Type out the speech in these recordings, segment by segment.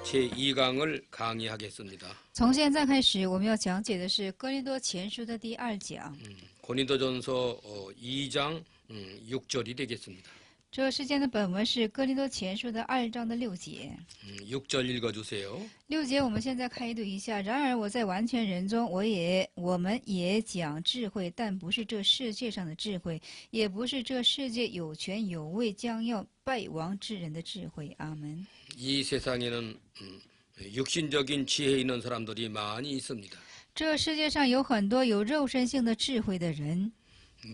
제2강을 강의하겠습니다. 从现在开始，我们要讲解的是哥林多前书的第2讲。 고린도전서 2장 6절이 되겠습니다. 这事件的本文是哥林多前书的2章的6节。 6절 읽어주세요. 6节我们现在开读一下。然而我在完全人中，我们也讲智慧，但不是这世界上的智慧，也不是这世界有权有位将要败亡之人的智慧。阿门。 이 세상에는 육신적인 지혜 있는 사람들이 많이 있습니다. 这世界上有很多有肉身性的智慧的人，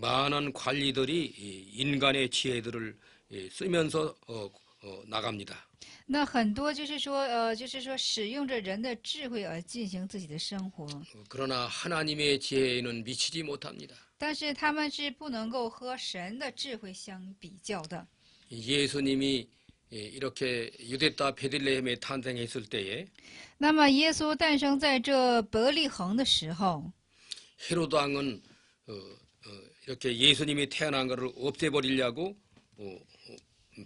많은 관리들이 인간의 지혜들을 쓰면서 나갑니다. 那很多就是说使用着人的智慧而进行自己的生活， 그러나 하나님의 지혜에는 미치지 못합니다. 但是他们是不能够和神的智慧相比较的。 예수님이 이렇게 유대타 베들레헴에 탄생했을 때에 那么耶稣诞生在这伯利恒的时候， 헤로드 왕은 이렇게 예수님이 태어난 것을 없애버리려고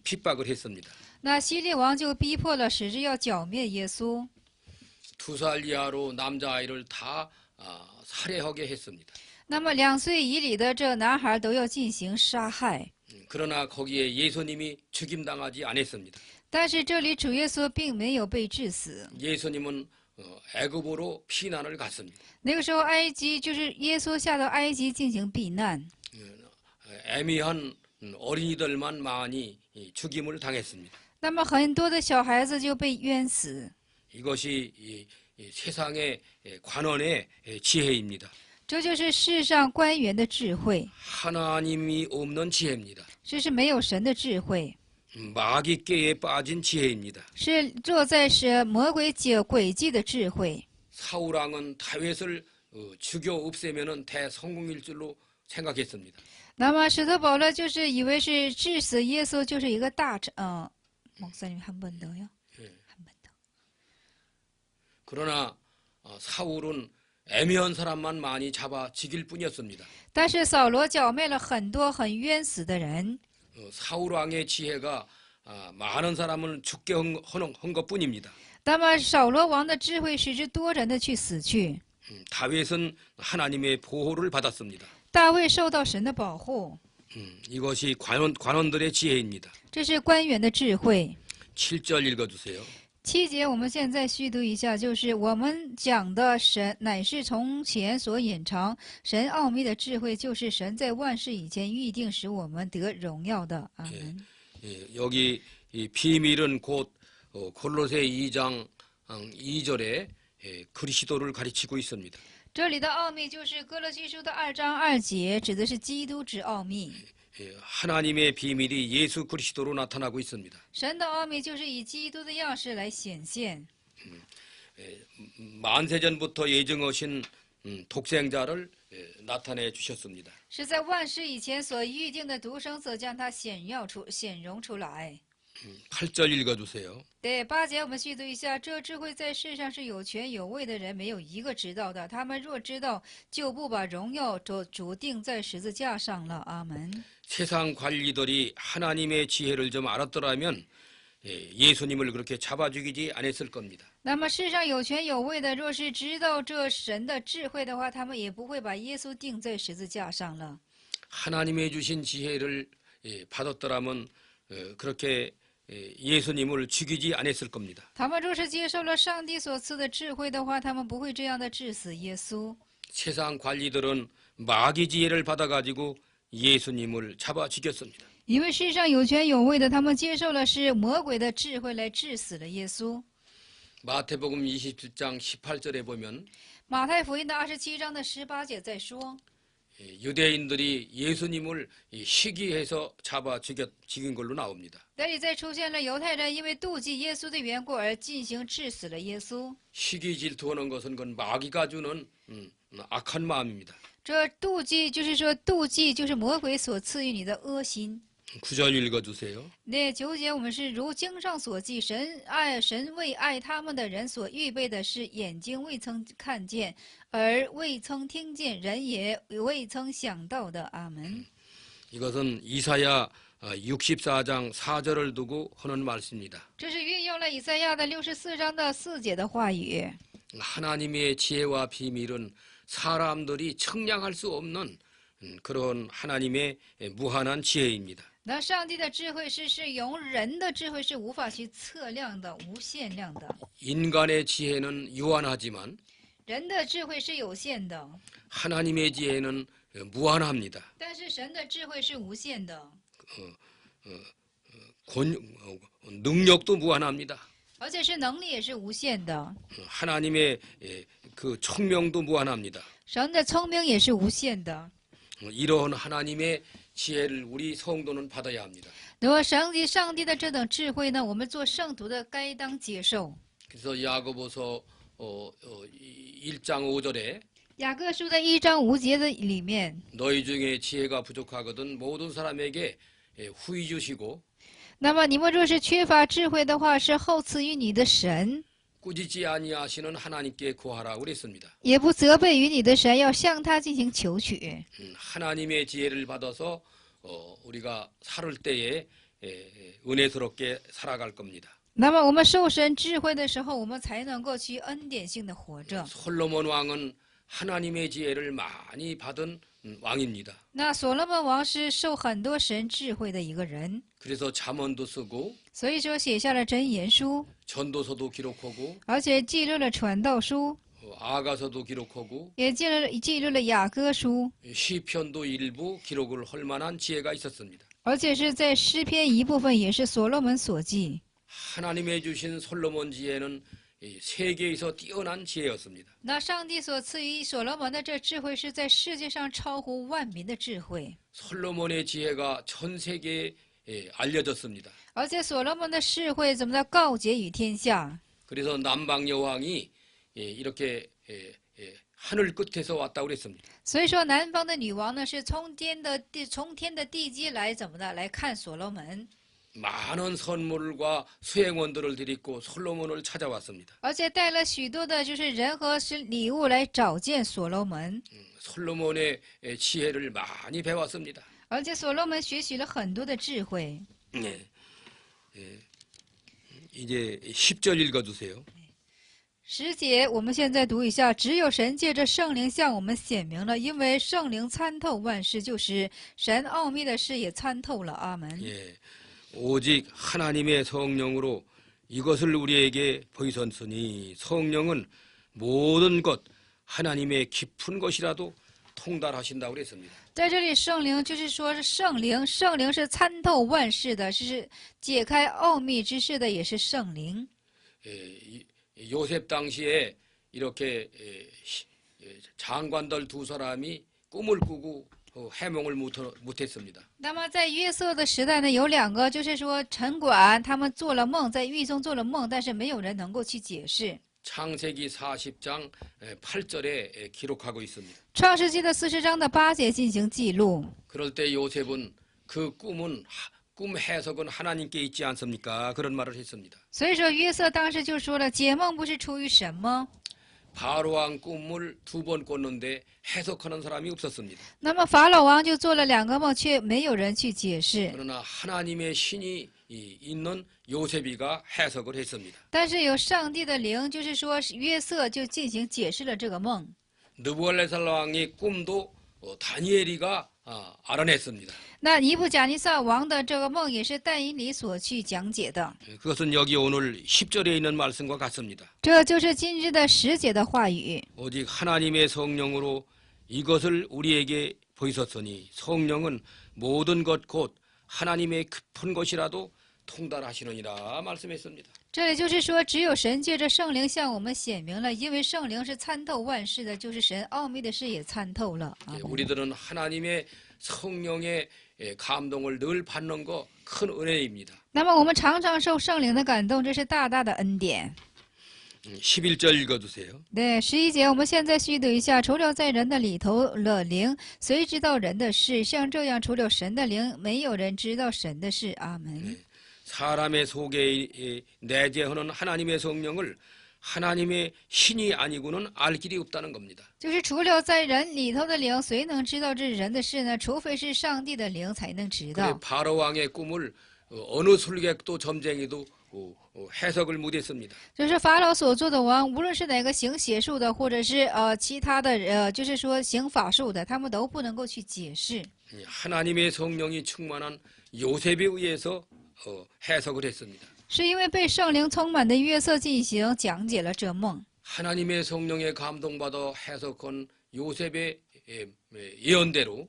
핍박을 했습니다. 那希律王就逼迫了使之要剿灭耶稣， 2살 이하로 남자아이를 다 살해하게 했습니다. 那么2岁以里的这男孩都要进行杀害。 그러나 거기에 예수님이 죽임당하지 않았습니다. 但是这里主耶稣并没有被致死。 예수님은 애굽으로 피난을 갔습니다. 那个时候埃及就是耶稣下到埃及进行避难， 애미한 어린이들만 많이 죽임을 당했습니다. 那么很多的小孩子就被冤死。 이것이 이 세상의 관원의 지혜입니다. 这就是世上官员的智慧， 하나님이 없는 지혜입니다. 这是没有神的智慧， 마귀 꾀에 빠진 지혜입니다. 是坐在是魔鬼诡计的智慧。 사울 왕은 다윗을 죽여 없애면은 대성공일 줄로 생각했습니다. 那么使徒保罗就是以为是致死耶稣就是一个大목사님 한 번 더요. 한 번 더. 그러나 사울은 애매한 사람만 많이 잡아 죽일 뿐이었습니다. 但是扫罗剿灭了很多很冤死的人。 사울 왕의 지혜가 많은 사람을 죽게 한 것뿐입니다. 那么扫罗王的智慧使之多人的去死去。 다윗은 하나님의 보호를 받았습니다. 大卫受到神的保护， 이것이 관원들의 지혜입니다. 这是官员的智慧。 7절 읽어주세요. 7节我们现在续读一下，就是我们讲的神乃是从前所隐藏神奥秘的智慧，就是神在万事以前预定使我们得荣耀的。阿门。 여기 이 비밀은 곧 골로새 2장 2절에 그리스도를 가르치고 있습니다. 这里的奥秘就是哥罗西书的2章2节，指的是基督之奥秘。 하나님의 비밀이 예수 그리스도로 나타나고 있습니다. 神的奥秘就是以基督的样式来显现。 만세전부터 예정하신 독생자를 나타내 주셨습니다. 是在万事以前所预定的独生子将他显荣出来。 8절 읽어주세요. 对8节我们续读一下，这智慧在世上是有权有位的人没有一个知道的，他们若知道，就不把荣耀主定在十字架上了。阿门。 세상 관리들이 하나님의 지혜를 좀 알았더라면 예수님을 그렇게 잡아 죽이지 않았을 겁니다. 那么世上有权有位的，若是知道这神的智慧的话，他们也不会把耶稣钉在十字架上了。 하나님의 주신 지혜를 받았더라면 그렇게 예수님을 죽이지 않았을 겁니다. 他们若是接受了上帝所赐的智慧的话，他们不会这样的致死耶稣。 세상 관리들은 마귀 지혜를 받아가지고 예수님을 잡아 죽였습니다. 因为世上有权有位的，他们接受了是魔鬼的智慧来致死了耶稣。 마태복음 27장 18절에 보면 马太福音的27章的18节在说， 유대인들이 예수님을 시기해서 잡아 죽인 걸로 나옵니다. 那里再出现了犹太人因为妒忌耶稣的缘故而进行致死了耶稣。 시기 질투하는 것은 그건 마귀가 주는 악한 마음입니다. 这妒忌就是魔鬼所赐予你的恶心。 9절 읽어주세요. 那9节我们是如经上所记，神为爱他们的人所预备的是眼睛未曾看见，而未曾听见，人也未曾想到的。阿门。 이것은 이사야 64장 4절을 두고 하는 말씀입니다. 这是运用了以赛亚的64章的4节的话语。 하나님의 지혜와 비밀은 사람들이 측량할 수 없는 그런 하나님의 무한한 지혜입니다. 那上帝的智慧是用人的智慧是无法去测量的、无限量的。 인간의 지혜는 유한하지만 人的智慧是有限的， 하나님의 지혜는 무한합니다. 但是神的智慧是无限的， 능력도 무한합니다. 而且是能力也是无限的。 하나님의 그 청명도 무한합니다. 神的聪明也是无限的。 이러한 하나님의 지혜를 우리 성도는 받아야 합니다. 那么上帝的这等智慧呢，我们做圣徒的该当接受。 그래서 야고보서 1장 5절에 雅各书的1章5节的里面， 너희 중에 지혜가 부족하거든 모든 사람에게 후히 주시고 那么你们若是缺乏智慧的话，是后赐于你的神， 꾸짖지 아니하시는 하나님께 구하라고 그랬습니다. 也不责备于你的神，要向他进行求取。 하나님의 지혜를 받아서 우리가 살을 때에 은혜스럽게 살아갈 겁니다. 那么我们受神智慧的时候，我们才能够去恩典性的活着。 솔로몬 왕은 하나님의 지혜를 많이 받은 왕입니다. 那所罗门王是受很多神智慧的一个人， 그래서 잠언도 쓰고 所以说写下了箴言书， 전도서도 기록하고 而且记录了传道书， 아가서도 기록하고 也记录了雅歌书， 시편도 일부 기록을 할 만한 지혜가 있었습니다. 而且是在诗篇一部分也是所罗门所记。 하나님의 주신 솔로몬 지혜는 세계에서 뛰어난 지혜였습니다. 那上帝所赐予所罗门的这智慧，是在世界上超乎万民的智慧， 솔로몬의 지혜가 전 세계에 알려졌습니다. 而且所罗门的智慧怎么的告捷于天下。 그래서 남방 여왕이 이렇게 하늘 끝에서 왔다고 그랬습니다. 所以说，南方的女王呢，是从天的地基来怎么的来看所罗门， 많은 선물과 수행원들을 데리고 솔로몬을 찾아왔습니다. 而且带了许多的就是人和是礼物来找见所罗门， 솔로몬의 지혜를 많이 배웠습니다. 而且所罗门学习了很多的智慧。 이제 10절 읽어주세요. 10节，我们现在读一下：只有神借着圣灵向我们显明了，因为圣灵参透万事，就是神奥秘的事也参透了。阿门。 오직 하나님의 성령으로 이것을 우리에게 보이셨으니 성령은 모든 것 하나님의 깊은 것이라도 통달하신다고 그랬습니다. 在这里，圣灵就是说是圣灵，圣灵是参透万事的，是解开奥秘之事的，也是圣灵。 요셉 당시에 이렇게 장관들 두 사람이 꿈을 꾸고 해몽을 못했습니다. 那么在约瑟的时代呢，有2个，就是说城管他们做了梦，在狱中做了梦，但是没有人能够去解释。 창세기 40장 8절에 기록하고 있습니다. 创世纪的40章的8节进行记录。 그럴 때 요셉은 그 꿈 해석은 하나님께 있지 않습니까? 그런 말을 했습니다. 所以说约瑟当时就说了，解梦不是出于神吗？ 바로 왕 꿈을 2번 꿨는데 해석하는 사람이 없었습니다. 那么法老王就做了2个梦，却没有人去解释。 그러나 하나님의 신이 있는 요셉이가 해석을 했습니다. 但是有上帝的灵，就是说约瑟就进行解释了这个梦。 느부갈네살 왕의 꿈도 다니엘이가 알아냈습니다. 那尼布甲尼撒王的这个梦也是但以理所去讲解的。 그것은 여기 오늘 10절에 있는 말씀과 같습니다. 这就是今日的10节的话语。 오직 하나님의 성령으로 이것을 우리에게 보이셨으니 성령은 모든 것 곧 하나님의 깊은 것이라도 통달하시느니라 말씀했습니다. 这里就是说，只有神借着圣灵向我们显明了，因为圣灵是参透万事的，就是神奥秘的事也参透了。 우리들은 하나님의 성령의 감동을 늘 받는 거 큰 은혜입니다. 那么我们常常受圣灵的感动，这是大大的恩典。 11절 읽어주세요. 对，11节，我们现在续读一下：除了在人的里头了灵，谁知道人的事？像这样，除了神的灵，没有人知道神的事。阿门。 사람의 속에 내재하는 하나님의 성령을 하나님의 신이 아니고는 알 길이 없다는 겁니다. 就是除了在人里头的灵，谁能知道这人的事呢？除非是上帝的灵才能知 그래 道。 바로 왕의 꿈을 어느 술객도 점쟁이도 해석을 못했습니다. 就是法老所做的王，无论是哪个行邪术的，或者是其他的就是说行法术的，他们都不能够去解释。 하나님의 성령이 충만한 요셉에 의해서 해석을 했습니다. 是因为被圣灵充满的约瑟进行讲解了这梦。 하나님의 성령에 감동받아 해석한 요셉의 예언대로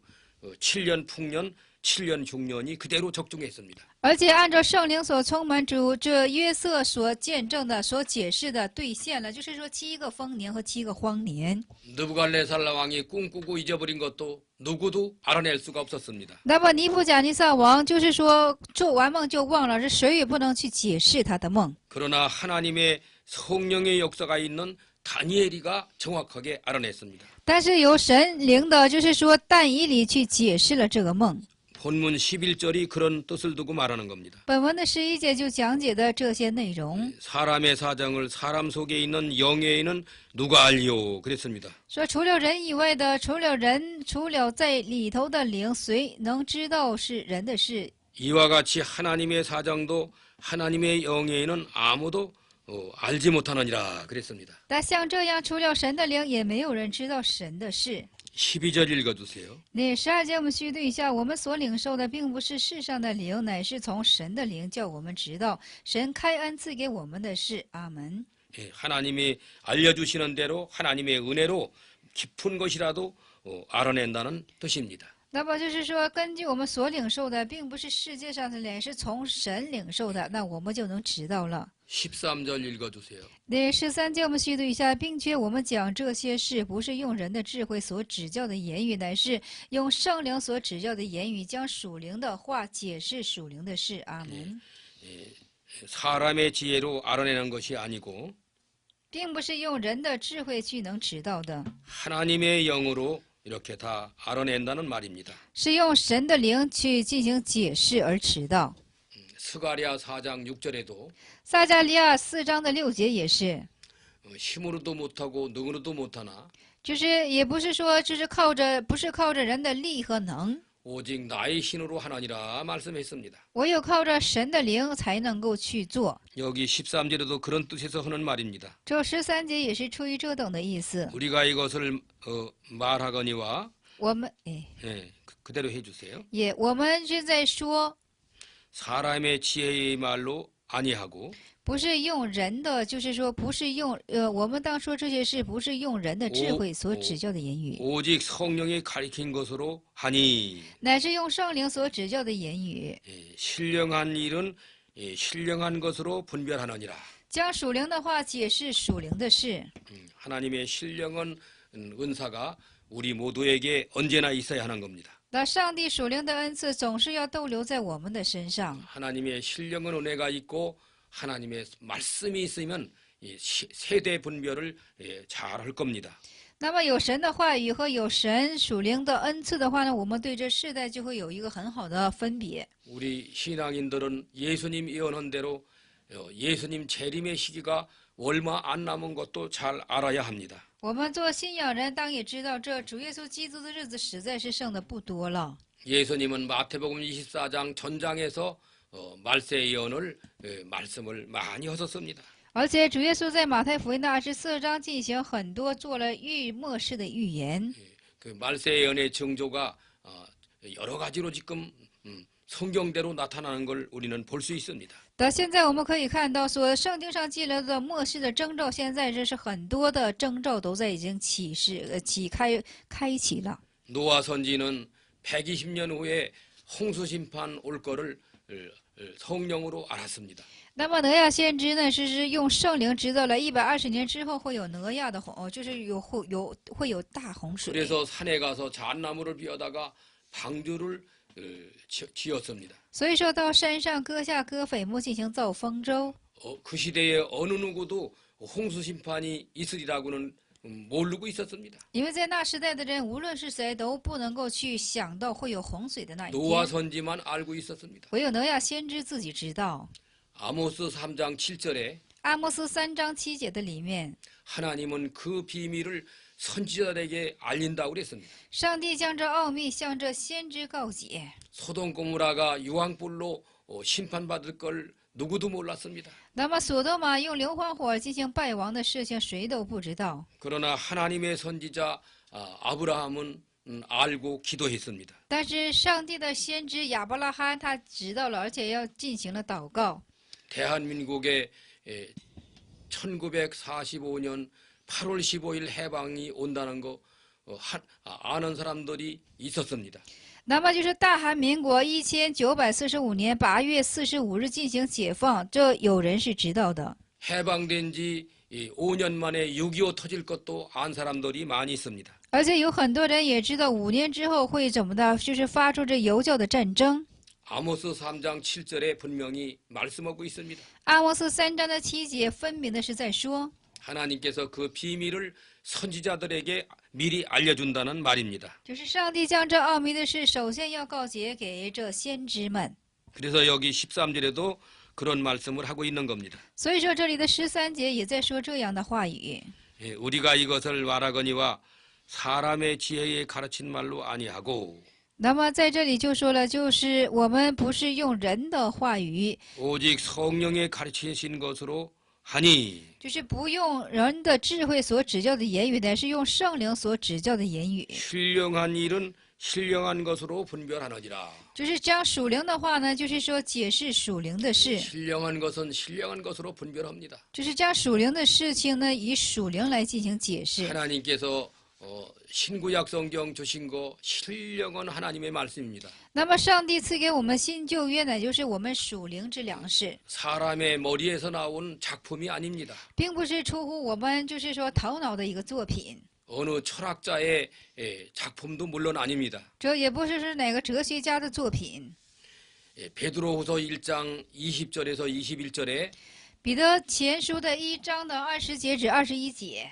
7년 풍년, 7년 중년이 그대로 적중했습니다. 而且按照圣灵所充满主，这约瑟所见证的、所解释的兑现了，就是说7个丰年和7个荒年。 느부갓네살 왕이 꿈꾸고 잊어버린 것도 누구도 알아낼 수가 없었습니다. 那么尼布甲尼撒王就是说做完梦就忘了，这谁也不能去解释他的梦。 그러나 하나님의 성령의 역사가 있는 다니엘이가 정확하게 알아냈습니다. 但是由神灵的，就是说但以理去解释了这个梦。 본문 11절이 그런 뜻을 두고 말하는 겁니다. 本文的11节就讲解的这些内容， 사람의 사정을 사람 속에 있는 영예인은 누가 알리오 그랬습니다. 说除了人以外的，除了在里头的灵，谁能知道是人的事？ 이와 같이 하나님의 사정도 하나님의 영예인은 아무도 알지 못하느니라 그랬습니다. 但像这样，除了神的灵，也没有人知道神的事。 12절 읽어주세요. 那12节我们须对一下，我们所领受的并不是世上的灵，乃是从神的灵叫我们知道神开恩赐给我们的事。阿门。 하나님이 알려주시는 대로 하나님의 은혜로 깊은 것이라도 알아낸다는 뜻입니다. 那么就是说，根据我们所领受的，并不是世界上的灵，是从神领受的，那我们就能知道了。 13절 읽어주세요. 那13节我们须对一下，并且我们讲这些事，不是用人的智慧所指教的言语，乃是用圣灵所指教的言语，将属灵的话解释属灵的事。阿门。 사람의 지혜로 알아내는 것이 아니고 并不是用人的智慧去能知道的， 하나님의 영으로 이렇게 다 알아낸다는 말입니다. 是用神的灵去进行解释而知道。 스가랴 4장 6절에도 撒迦利亚4章的6节也是， 힘으로도 못하고 능으로도 못하나 就是也不是说就是不是靠着人的力和能， 오직 나의 신으로 하나니라 말씀했습니다. 唯有靠着神的灵才能够去做。 여기 13절에도 그런 뜻에서 하는 말입니다. 这13节也是出于这等的意思。 우리가 이것을 말하거니와 我们그대로 해주세요. 我们是在说， 사람의 지혜의 말로 아니하고 不是用人的，就是说不是用我们当说这些事，不是用人的智慧所指教的言语， 오직 성령이 가리킨 것으로 하니 乃是用圣灵所指教的言语， 신령한 일은 신령한 것으로 분별하느니라. 将属灵的话解释属灵的事。 하나님의 신령한 은사가 우리 모두에게 언제나 있어야 하는 겁니다. 那上帝属灵的恩赐总是要逗留在我们的身上。 하나님의 신령한 은혜가 있고 하나님의 말씀이 있으면 세대 분별을 잘 할 겁니다. 那么有神的话语和有神属灵的恩赐的话呢，我们对这世代就会有一个很好的分别。 우리 신앙인들은 예수님 예언한 대로 예수님 재림의 시기가 얼마 안 남은 것도 잘 알아야 합니다. 我们做信仰人，当也知道这主耶稣基督的日子实在是剩的不多了。 예수님은 마태복음 24장 전장에서 말세 예언을 말씀을 많이 하셨습니다. 而且主耶稣在马太福音的24章进行很多做了末世的预言。 그 말세 예언의 징조가 여러 가지로 지금 성경대로 나타나는 걸 우리는 볼 수 있습니다. 到现在我们可以看到，说圣经上记录的末世的征兆，现在这是很多的征兆都在已经开启了。 노아 선지는 120년 후에 홍수 심판 올 거를 성령으로 알았습니다. 那么挪亚先知呢，是用圣灵知道了120年之后会有挪亚的就是会有大洪水。 그래서 산에 가서 잣나무를 비워다가 방주를 지었습니다. 所以说到山上割下割斐木进行造方舟。 그 시대에 어느 누구도 홍수 심판이 있으리라고는 모르고 있었습니다. 因为在那时代的人，无论是谁都不能够去想到会有洪水的那一 노아 天， 선지만 알고 있었습니다. 唯有挪亚先知自己知道。 아모스 3장 7절에 阿摩斯3章7节的里面， 하나님은 그 비밀을 선지자들에게 알린다고 그랬습니다. 上帝将这奥秘向这先知告解。 소돔 고모라가 유황불로 심판받을 걸 누구도 몰랐습니다. 那么索多玛用硫磺火进行败亡的事情，谁都不知道。 그러나 하나님의 선지자 아브라함은 알고 기도했습니다. 但是上帝的先知亚伯拉罕他知道了，而且要进行了祷告。 대한민국에 1945년 8월 15일 해방이 온다는 거 아는 사람들이 있었습니다. 那么就是大韩民国1945年8月45日进行解放，这有人是知道的。 해방된 지 5년 만에 6.25 터질 것도 안 사람들이 많이 있습니다. 而且有很多人也知道5年之后会怎么的，就是发出这犹教的战争。 아모스 3장 7절에 분명히 말씀하고 있습니다. 阿摩斯3章的7节分明的是在说， 하나님께서 그 비밀을 선지자들에게 미리 알려준다는 말입니다. 就是上帝将这奥秘的事首先要告诫给这先知们。 그래서 여기 13절에도 그런 말씀을 하고 있는 겁니다. 所以说这里的13节也在说这样的话语。 우리가 이것을 말하거니와 사람의 지혜에 가르친 말로 아니하고 那么在这里就说了，就是我们不是用人的话语， 오직 성령에 가르치신 것으로 하니 就是不用人的智慧所指教的言语，乃是用圣灵所指教的言语。 신령한 일은 신령한 것으로 분별하느니라. 就是将属灵的话呢，就是说解释属灵的事， 신령한 것은 신령한 것으로 분별합니다. 就是将属灵的事情呢以属灵来进行解释。 하나님께서 신구약 성경 주신 거 신령한 하나님의 말씀입니다. 那么上帝赐给我们新旧约呢，就是我们属灵之粮食， 사람의 머리에서 나온 작품이 아닙니다. 并不是出乎我们就是说头脑的一个作品， 어느 철학자의 작품도 물론 아닙니다. 这也不是哪个哲学家的作品。 베드로후서 1장 20절에서 21절에 彼得前书的1章的20节至21节。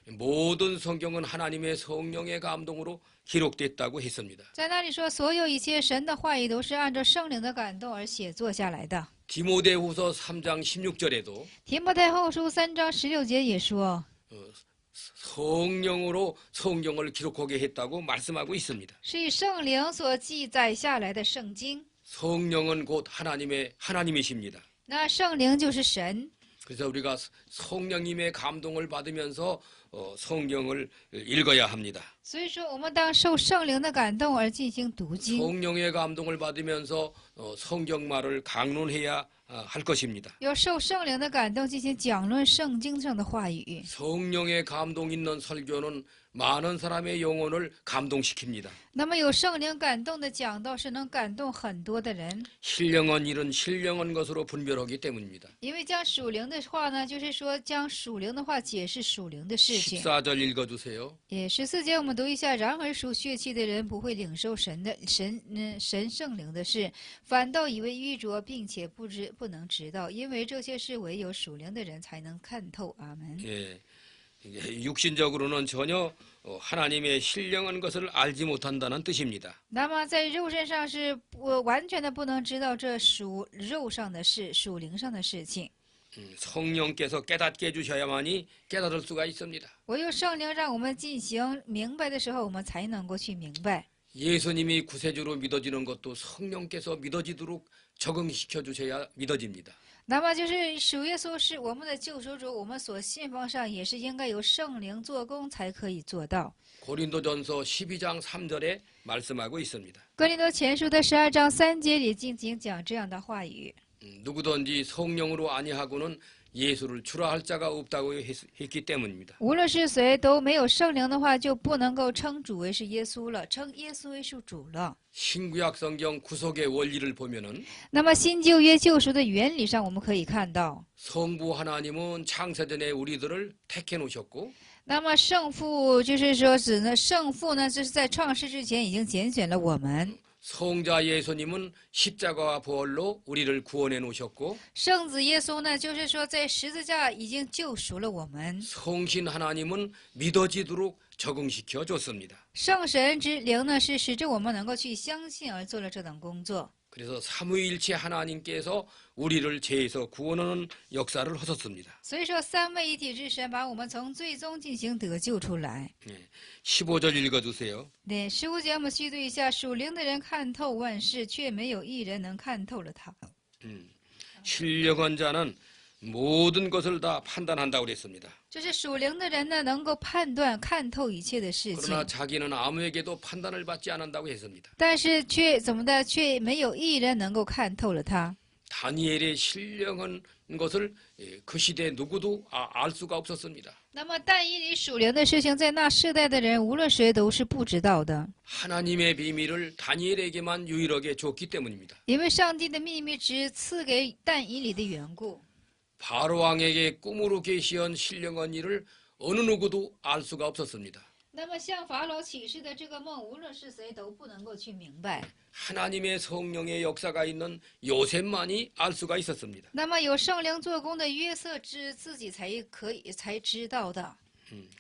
모든 성경은 하나님의 성령의 감동으로 기록됐다고 했습니다. 在那里说，所有一切神的话语都是按照圣灵的感动而写作下来的。 디모데후서 3장 16절에도 提摩太后书3章16节也说， 성령으로 성경을 기록하게 했다고 말씀하고 있습니다. 是以圣灵所记载下来的圣经。 성령은 곧 하나님이십니다. 那圣灵就是神， 그래서 우리가 성령님의 감동을 받으면서 성경을 읽어야 합니다. 所以说我们当受圣灵的感动而进行读经， 성령의 감동을 받으면서 성경말을 강론해야 할 것입니다. 要受圣灵的感动进行讲论圣经上的话语。 성령의 감동 있는 설교는 많은 사람의 영혼을 감동시킵니다. 那么有圣灵感动的讲道是能感动很多的人， 신령한 일은 신령한 것으로 분별하기 때문입니다. 因为将属灵的话呢，就是说将属灵的话解释属灵的事情。 14절 읽어주세요. 也14节我们读一下，然而属血气的人不会领受神圣灵的事，反倒以为愚拙，并且不能知道，因为这些事唯有属灵的人才能看透。阿门。 예, 육신적으로는 전혀 하나님의 신령한 것을 알지 못한다는 뜻입니다. 那么在肉身上是完全的不能知道这属肉上的事、属灵上的事情。 성령께서 깨닫게 해주셔야만이 깨달을 수가 있습니다. 唯有圣灵让我们进行明白的时候，我们才能够去明白。 예수님이 구세주로 믿어지는 것도 성령께서 믿어지도록 적응시켜 주셔야 믿어집니다. 那么就是主耶稣是我们的救赎主，我们所信奉上也是应该由圣灵做工才可以做到。 고린도전서 12장 3절에 말씀하고 있습니다. 哥林多前书的12章3节里进行讲这样的话语。 누구든지 성령으로 아니하고는 예수를 주라 할 자가 없다고 했기 때문입니다. 无论是谁都没有圣灵的话，就不能够称主为是耶稣了，称耶稣为是主了。 신구약 성경 구속의 원리를 보면은 那么新旧约救赎的原理上，我们可以看到， 성부 하나님은 창세전에 우리들을 택해 놓으셨고 那么圣父就是说，圣父呢，这是在创世之前已经拣选了我们。 성자 예수님은 십자가와 부활로 우리를 구원해 놓으셨고 圣子耶稣呢，就是说在十字架已经救赎了我们。 성신 하나님은 믿어지도록 적응시켜 줬습니다. 圣神之灵呢，是使着我们能够去相信而做了这等工作。 그래서 삼위일체 하나님께서 우리를 죄에서 구원하는 역사를 하셨습니다. 所以说，三位一体之神把我们从最终进行得救出来。 15절 읽어주세요. 对，15节我们细读一下：属灵的人看透万事，却没有一人能看透了他。 신령한 자는 모든 것을 다 판단한다고 그랬습니다. 就是属灵的人呢，能够判断、看透一切的事情， 그러나 자기는 아무에게도 판단을 받지 않는다고 했습니다. 但是却怎么的，却没有一人能够看透了他。 다니엘의 신령한 것을 그 시대 누구도 알 수가 없었습니다. 那么，但以理属灵的事情，在那世代的人，无论谁都是不知道的， 하나님의 비밀을 다니엘에게만 유일하게 줬기 때문입니다. 因为上帝的秘密只赐给但以理的缘故。 바로 왕에게 꿈으로 계시한 신령한 일을 어느 누구도 알 수가 없었습니다. 那么，向法老启示的这个梦，无论是谁都不能够去明白。 하나님의 성령의 역사가 있는 요셉만이 알 수가 있었습니다. 那么，有圣灵做工的约瑟自己才知道的。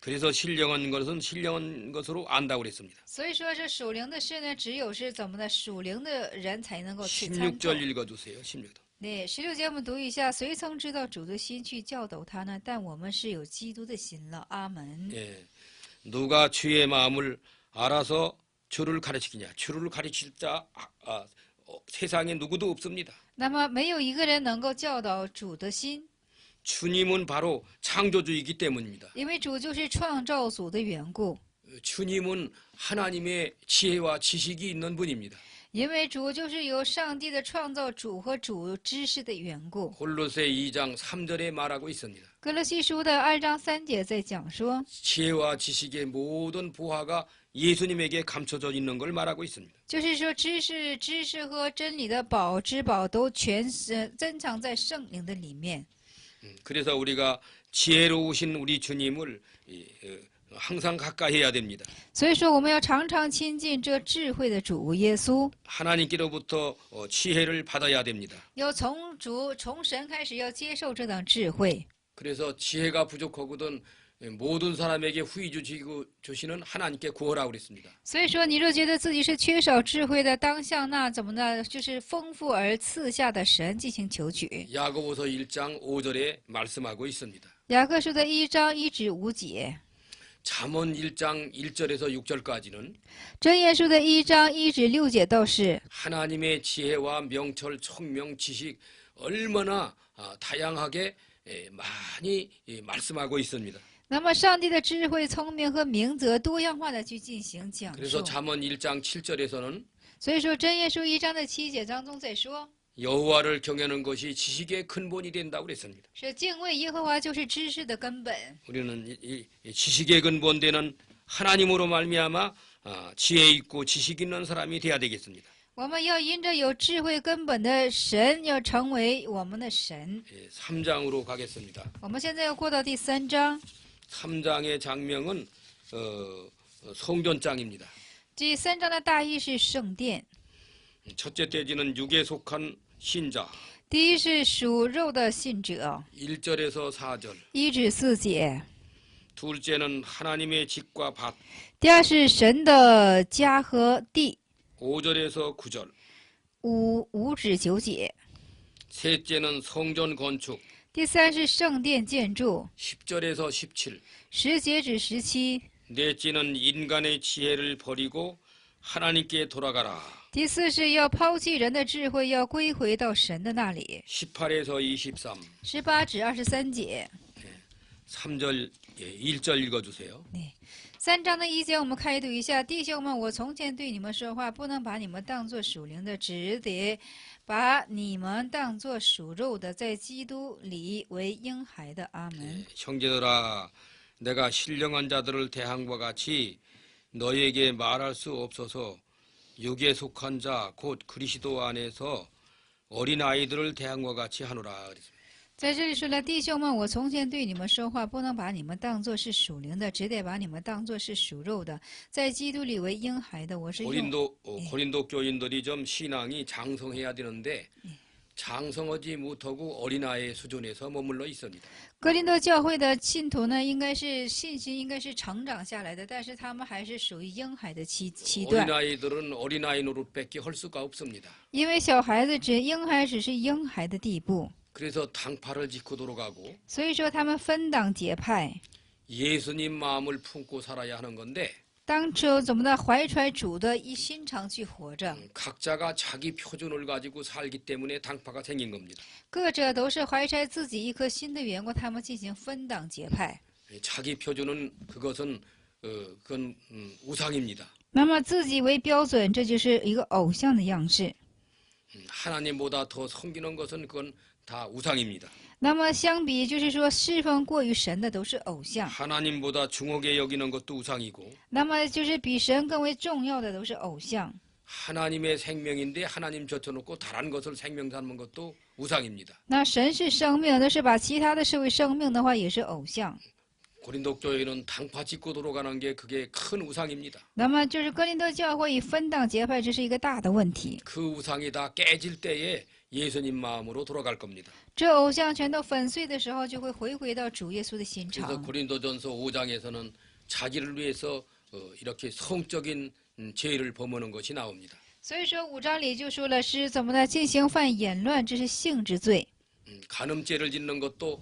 그래서 신령한 것은 신령한 것으로 안다고 그랬습니다. 所以说，这属灵的事呢，只有是怎么的，属灵的人才能够去参透。 16절 읽어주세요. 16절. 네, 16节我们读一下，谁曾知道主的心去教导他呢？但我们是有基督的心了。阿门。 예, 누가 주의 마음을 알아서 주를 가르치느냐? 주를 가르칠 자 세상에 누구도 없습니다. 那么没有一个人能够教导主的心， 주님은 바로 창조주이기 때문입니다. 因为主就是创造主的缘故， 주님은 하나님의 지혜와 지식이 있는 분입니다. 因为主就是有上帝的创造主和主知识的缘故。 골로새 2장 3절에 말하고 있습니다. 哥罗西书的2章3节在讲说， 지혜와 지식의 모든 보화가 예수님에게 감춰져 있는 걸 말하고 있습니다. 就是说知识和真理的至宝都全是珍藏在圣灵的里面。 그래서 우리가 지혜로우신 우리 주님을 항상 가까이 해야 됩니다. 所以说，我们要常常亲近这智慧的主耶稣， 하나님께로부터 지혜를 받아야 됩니다. 要从神开始要接受这等智慧。 그래서 지혜가 부족하거든 모든 사람에게 후히 주시는 하나님께 구하라고 그랬습니다. 所以说，你若觉得自己是缺少智慧的，当向那怎么呢？就是丰富而赐下的神进行求取。 야고보서 1장 5절에 말씀하고 있습니다. 雅各书的1章1至5节， 잠언 1장 1절에서 6절까지는 箴言书的1章1至6节都是 하나님의 지혜와 명철, 총명, 지식 얼마나 다양하게 많이 말씀하고 있습니다. 那么上帝的智慧、聪明和明哲多样化的去进行讲 그래서 述。 잠언 1장 7절에서는 所以说，箴言书1章的7节当中在说， 여호와를 경외하는 것이 지식의 근본이 된다고 그랬습니다. 是敬畏耶和华就是知识的根本。 우리는 이 지식의 근본되는 하나님으로 말미암아 지혜 있고 지식 있는 사람이 돼야 되겠습니다. 我们要因着有智慧根本的神，要成为我们的神。 3장으로 가겠습니다. 我们现在要过到第3章， 3장의 장명은 성전장입니다. 第3章的大意是圣殿。 첫째 돼지는 육에 속한 신자. 第一是属肉的信者， 1절에서 4절. 1至4节； 둘째는 하나님의 집과 밭. 第二是神的家和地， 5절에서 9절. 5至9节； 셋째는 성전 건축. 第三是圣殿建筑， 10절에서 17. 10节至17； 넷째는 인간의 지혜를 버리고 하나님께 돌아가라. 第四是要抛弃人的智慧，要归回到神的那里， 18에서 23. 18至23节。 3절 1절 읽어주세요. 3章的1节，我们开读一下：弟兄们，我从前对你们说话，不能把你们当作属灵的，只得把你们当作属肉的，在基督里为婴孩的。阿门。 형제들아, 내가 신령한 자들을 대항과 같이 너에게 말할 수 없어서 육에 속한 자 곧 그리스도 안에서 어린 아이들을 대항과 같이 하노라. 在这里说了，弟兄们，我从前对你们说话，不能把你们当作是属灵的，只得把你们当作是属肉的，在基督里为婴孩的。我是用 고린도 교인들이 좀 신앙이 장성해야 되는데 장성하지 못하고 어린아이 수준에서 머물러 있습니다. 哥林多教会的信徒呢，应该是信心应该是成长下来的，但是他们还是属于婴孩的期段， 어린아이들은 어린아이 노릇밖에 할 수가 없습니다. 因为小孩子婴孩只是婴孩的地步， 그래서 당파를 짓고 돌아가고 所以说他们分党结派， 예수님 마음을 품고 살아야 하는 건데 当初怎么的怀揣主的一心肠去活着， 각자가 자기 표준을 가지고 살기 때문에 당파가 생긴 겁니다. 各者都是怀揣自己一颗心的缘故，他们进行分党结派。 자기 표준은 그것은 그건 우상입니다. 那么自己为标准，这就是一个偶像的样式。 하나님보다 더 섬기는 것은 그건 다 우상입니다. 那么相比，就是说侍奉过于神的都是偶像， 하나님보다 중하게 여기는 것도 우상이고 那么就是比神更为重要的都是偶像。 하나님의 생명인데 하나님 젖혀놓고 다른 것을 생명 삼는 것도 우상입니다. 那神是生命，但是把其他的视为生命的话，也是偶像。 고린도 교회는 당파 짓고 돌아가는 게 그게 큰 우상입니다. 那么就是哥林多教会以分党结派，这是一个大的问题。 그 우상이 다 깨질 때에 예수님 마음으로 돌아갈 겁니다. 这偶像全都粉碎的时候，就会回归到主耶稣的心 그래서 肠。 고린도전서 5장에서는 자기를 위해서 이렇게 성적인 죄를 범하는 것이 나옵니다. 所以说5章里就说了是怎么的进行犯淫乱，这是性之罪。 간음죄를 짓는 것도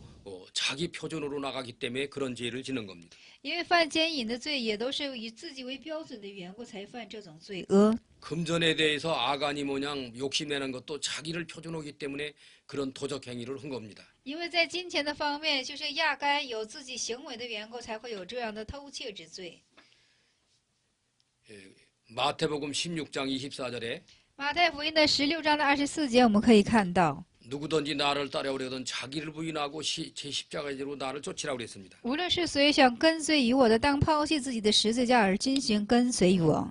자기 표준으로 나가기 때문에 그런 죄를 짓는 겁니다. 因为犯奸淫的罪也都是以自己为标准的缘故才犯这种罪恶。 금전에 대해서 아간이 모양 욕심내는 것도 자기를 표준하기 때문에 그런 도적 행위를 한 겁니다. 因为在金钱的方面，就是亚干有自己行为的缘故，才会有这样的偷窃之罪。 마태복음 16장 24절에 马太福音的16章的24节，我们可以看到， 누구든지 나를 따라오려든 자기를 부인하고 제 십자가지로 나를 쫓으라고 그랬습니다. 无论是谁想跟随于我的，当抛弃自己的十字架而进行跟随于我，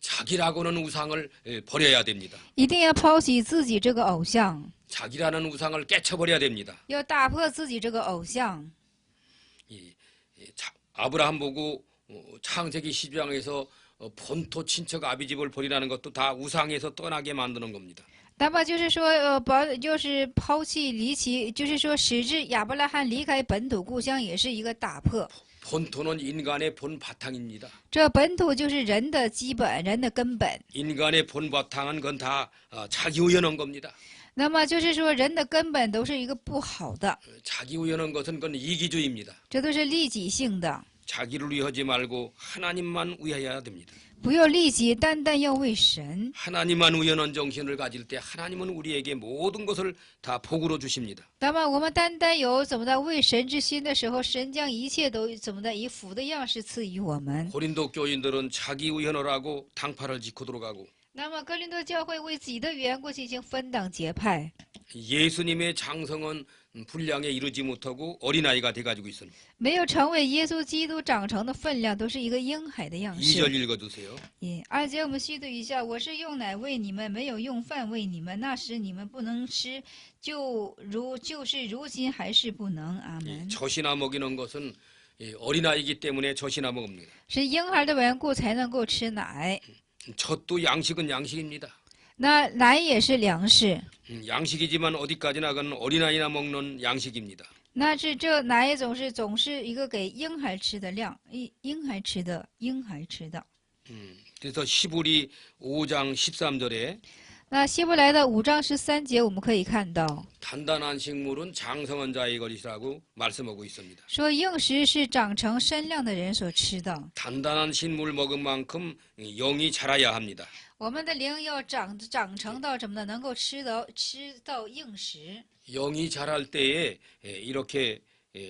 자기라고는 우상을 버려야 됩니다. 一定要抛弃自己这个偶像， 자기라는 우상을 깨쳐버려야 됩니다. 要打破自己这个偶像。 아브라함 보고 창세기 12장에서 본토 친척 아비집을 버리라는 것도 다 우상에서 떠나게 만드는 겁니다. 那么就是说，就是抛弃离奇，就是说使至亚伯拉罕离开本土故乡，也是一个打破。 본토는 인간의 본 바탕입니다. 这本土就是人的基本，人的根本。 인간의 본 바탕은 그건 다 자기 우연한 겁니다. 那么就是说，人的根本都是一个不好的， 자기 우연한 것은 그건 이기주의입니다. 这都是利己性的。 자기를 위하지 말고 하나님만 위하여야 됩니다. 不要利己，单单要为神。 하나님만 우연한 정신을 가질 때 하나님은 우리에게 모든 것을 다 복으로 주십니다. 那么我们单单有怎么的为神之心的时候，神将一切都怎么的以福的样式赐予我们。 고린도 교인들은 자기 우연을 하고 당파를 짓고 들어가고 那么哥林多教会为自己的缘故进行分党结派， 예수님의 장성은 분량에 이르지 못하고 어린아이가 돼가지고 있습니다. 没有成为耶稣基督长成的分量，都是一个婴孩的样 2절 式。 읽어주세요. 2节我们细读一下，我是用奶喂你们，没有用饭喂你们，那时你们不能吃，就是如今还是不能。阿门。 젖이나 먹이는 것은 어린아이기 때문에 젖이나 먹습니다. 是婴孩的缘故才能够吃奶， 젖도 양식은 양식입니다. 那奶也是粮食。 양식이지만 어디까지나 그건 어린아이나 먹는 양식입니다. 那这奶总是一个给婴孩吃的量，婴孩吃的。 그래서 시브리 5장 13절에 那希伯来的5章13节，我们可以看到， 단단한 식물은 장성한 자의 것이라고 말씀하고 있습니다. 说硬食是长成身量的人所吃的。 단단한 식물 먹은 만큼 영이 자라야 합니다. 我们的灵要长成到什么呢？能够吃到硬食。 영이 자랄 때에 이렇게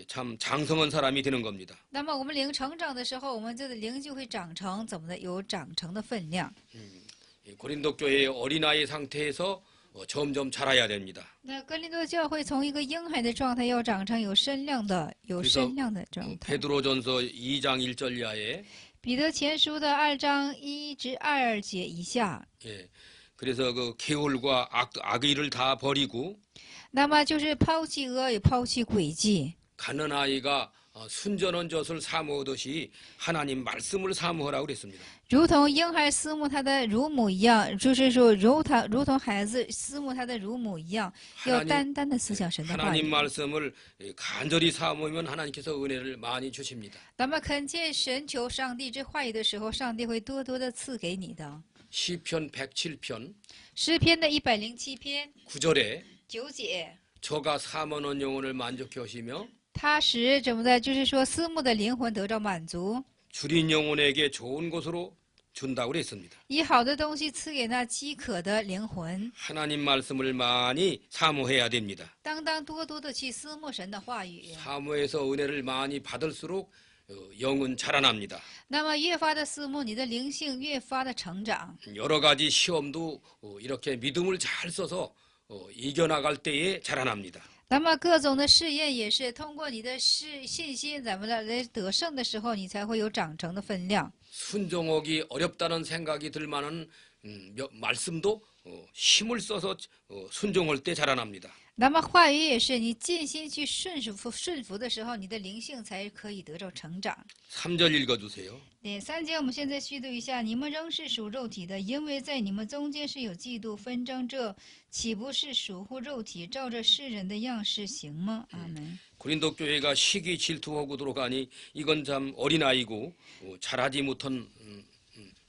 참 장성한 사람이 되는 겁니다. 那么我们灵成长的时候，我们这个灵就会长成怎么的？有长成的分量。 고린도 교회의 어린아이 상태에서 점점 자라야 됩니다. 那哥林多教会从一个婴孩的状态要长成有身量的状态。 베드로전서 2장 1절 이하에 彼得前书的2章1至2节以下， 그래서 그 계율과 악의를 다 버리고 那么就是抛弃恶，也抛弃诡计。 가는 아이가 순전한 젖을 사모하듯이 하나님 말씀을 사모하라고 그랬습니다. 如同婴孩思慕他的乳母一样，就是说如同孩子思慕他的乳母一样，要 하나님 单单的思想神的话 하나님 语。 말씀을 간절히 사모하면 하나님께서 은혜를 많이 주십니다. 咱们恳切神求上帝这话语的时候，上帝会多多的赐给你的。 시편 107편 诗篇的107篇 9절에 9节， 저가 사모하는 영혼을 만족해 하시며 他使怎么的，就是说思慕的灵魂得到满足， 줄인 영혼에게 좋은 것으로 준다고 그랬습니다. 以好的东西赐给那饥渴的灵魂。 하나님 말씀을 많이 사모해야 됩니다. 当多多的去思慕神的话语， 사모해서 은혜를 많이 받을수록 영은 자라납니다. 那么越发的思慕，你的灵性越发的成长。 여러 가지 시험도 이렇게 믿음을 잘 써서 이겨나갈 때에 자라납니다. 那么各种的试验也是通过你的信心，怎么的来得胜的时候，你才会有长成的分量。 순종하기 어렵다는 생각이 들 만한 말씀도 힘을 써서 순종할 때 자라납니다. 那么话语也是，你尽心去顺服的时候，你的灵性才可以得到成长。 3절 읽어주세요. 3节我们现在续读一下：你们仍是属肉体的，因为在你们中间是有嫉妒纷争，这岂不是属乎肉体，照着世人的样式行吗？阿门。 고린도 교회가 시기 질투하고 들어가니 이건 참 어린아이고 잘하지 못한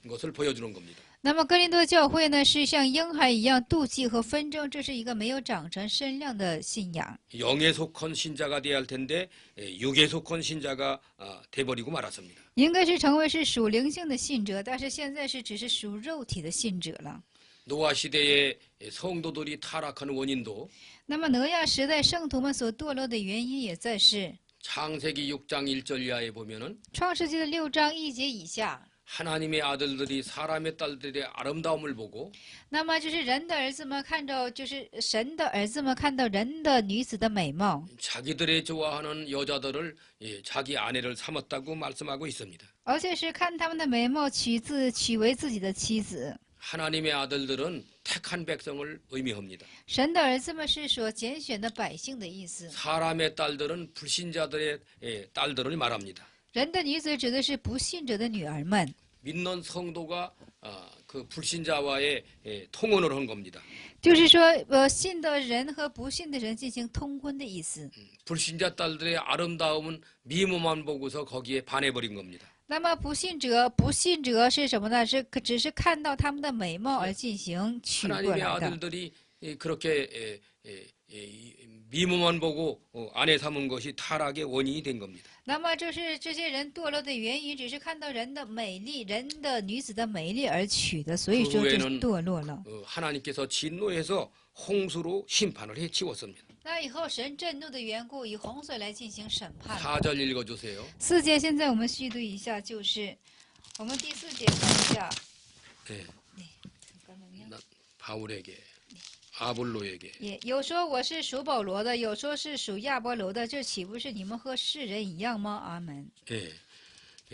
것을 보여주는 겁니다. 那么哥林多教会呢，是像婴孩一样妒忌和纷争，这是一个没有长成身量的信仰。 영에 속한 신자가 돼야 할 텐데 육에 속한 신자가 돼버리고 말았습니다. 应该是成为是属灵性的信者，但是现在是只是属肉体的信者了。 노아 시대의 성도들이 타락한 원인도 那么挪亚时代圣徒们所堕落的原因也在是 창세기 6장 1절 이하에 보면은 创世纪的6章1节以下。 하나님의 아들들이 사람의 딸들의 아름다움을 보고 那么就是人的儿子们看到，就是神的儿子们看到人的女子的美貌， 자기들의 좋아하는 여자들을 자기 아내를 삼았다고 말씀하고 있습니다. 而且是看他们的美貌取为自己的妻子。 하나님의 아들들은 택한 백성을 의미합니다. 神的儿子们是所拣选的百姓的意思。 사람의 딸들은 불신자들의 딸들을 말합니다. 人的女子指的是不信者的女儿们。 믿는 성도가 그 불신자와의 통혼을 한 겁니다. 就是说，信的人和不信的人进行通婚的意思。 불신자 딸들의 아름다움은 미모만 보고서 거기에 반해버린 겁니다. 那么不信者是什么呢？只是看到他们的美貌而进行娶过 하나님의 来的。 아들들이 그렇게 미모만 보고 아내 삼은 것이 타락의 원인이 된 겁니다. 那么这是这些人堕落的原因，只是看到人的美丽，人的女子的美丽而娶的，所以说就堕落了。 하나님께서 진노해서 홍수로 심판을 해치웠습니다. 那以后神震怒的缘故，以洪水来进行审判。 4절 읽어주세요. 4节现在我们续读一下，就是我们第4节看一下。 네. 잠깐만요. 바울에게 아볼로에게 也有说我是属保罗的，有说是属亚波罗的，这岂不是你们和世人一样吗？阿门。 예.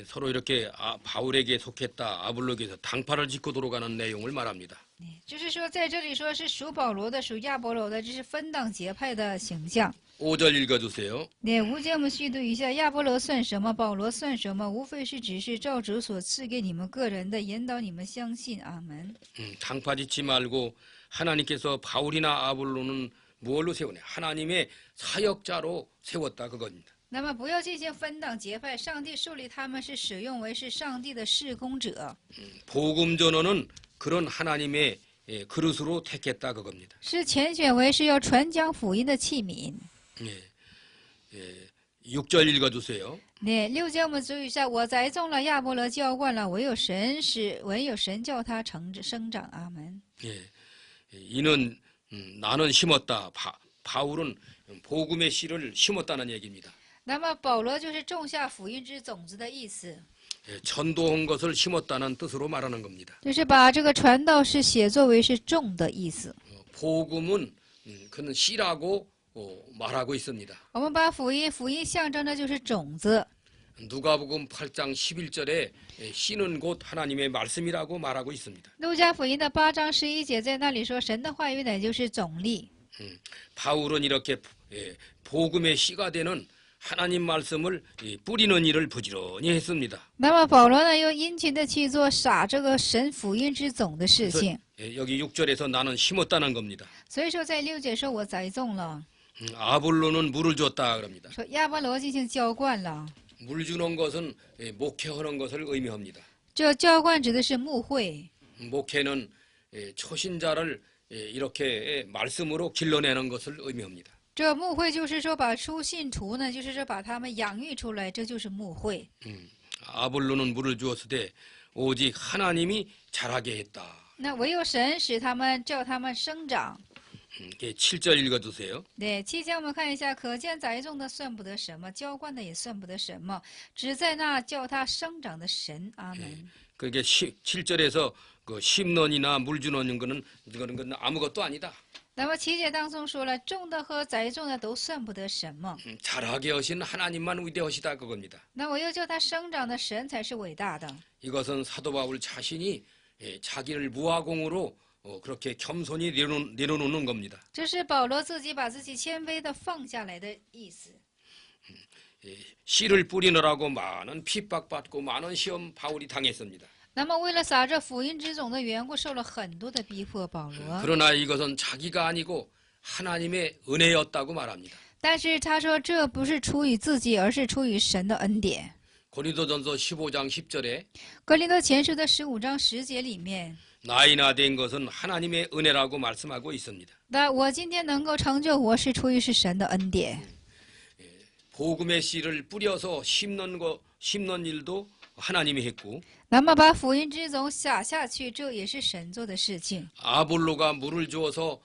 서로 이렇게 바울에게 속했다 아볼로에게서 당파를 짓고 돌아가는 내용을 말합니다. 就是说在这里说是属保罗的，属亚波罗的，这是分党结派的形象。 5절 읽어주세요. 5节我们续读一下，亚波罗算什么？保罗算什么？无非是只是照主所赐给你们个人的，引导你们相信。阿门。 당파 짓지 말고 하나님께서 바울이나 아볼로는 무엇로 세우냐? 하나님의 사역자로 세웠다 그겁니다. 那么不要进行分党结派，上帝树立他们是使用为是上帝的事工者， 복음 전언은 그런 하나님의 그릇으로 택했다 그겁니다. 是拣选为是要传讲福音的器皿。 6절 읽어주세요. 6节我们注意一下，我栽种了，亚波罗浇灌了，唯有神叫他生长。阿门。 이는 나는 심었다. 바울은 복음의 씨를 심었다는 얘기입니다. 那么保罗就是种下福音之种子的意思， 전도한 것을 심었다는 뜻으로 말하는 겁니다. 就是把这个传道是写作为是种的意思。 복음은 그는 씨라고 말하고 있습니다. 我们把福音象征的就是种子。 누가복음 8장 11절에 씨는 곧 하나님의 말씀이라고 말하고 있습니다. 路加福音的8章11节在那里说，神的话语乃就是种粒。 바울은 이렇게 복음의 씨가 되는 하나님 말씀을 뿌리는 일을 부지런히 했습니다. 那么保罗呢，又殷勤的去做撒这个神福音之种的事 그래서 情。 여기 6절에서 나는 심었다는 겁니다. 所以说，在6节说我栽种了， 아볼로는 물을 줬다 그럽니다. 说亚波罗进行浇灌了。 물 주는 것은 목회하는 것을 의미합니다. 这浇灌指的是牧会， 목회는 초신자를 이렇게 말씀으로 길러내는 것을 의미합니다. 这牧会就是说把初信徒呢，就是说把他们养育出来，这就是牧会。 아볼로는 물을 주었을 때 오직 하나님이 자라게 했다. 那唯有神使他们叫他们生长。 7절 읽어주세요. 对，7节我们看一下，可见栽种的算不得什么，浇灌的也算不得什么，只在那叫他生长的神。阿门。 그게 7절에서 그 심론이나 물 주는 거는 이거는 아무것도 아니다. 那么7节当中说了，种的和栽种的都算不得什么。 자라게 하신 하나님만 위대하시다 그겁니다. 那我又叫他生长的神才是伟大的。 이것은 사도 바울 자신이 자기를 무화공으로 그렇게 겸손히 내려놓는 겁니다. 这是保罗自己把自己谦卑的放下来的意思。 씨를 뿌리느라고 많은 핍박받고 많은 시험 바울이 당했습니다. 那么为了撒这福音之种的缘故，受了很多的逼迫。保罗， 그러나 이것은 자기가 아니고 하나님의 은혜였다고 말합니다. 但是他说这不是出于自己，而是出于神的恩典。 고린도전서 15장 10절에 哥林多前书的15章10节里面， 나이나 된 것은 하나님의 은혜라고 말씀하고 있습니다. 那我今天能够成就我是出于是神的恩典。 복음의 씨를 뿌려서 심는 일도 하나님이 했고 那么把福音之种撒下去，这也是神做的事情。 아볼로가 물을 주어서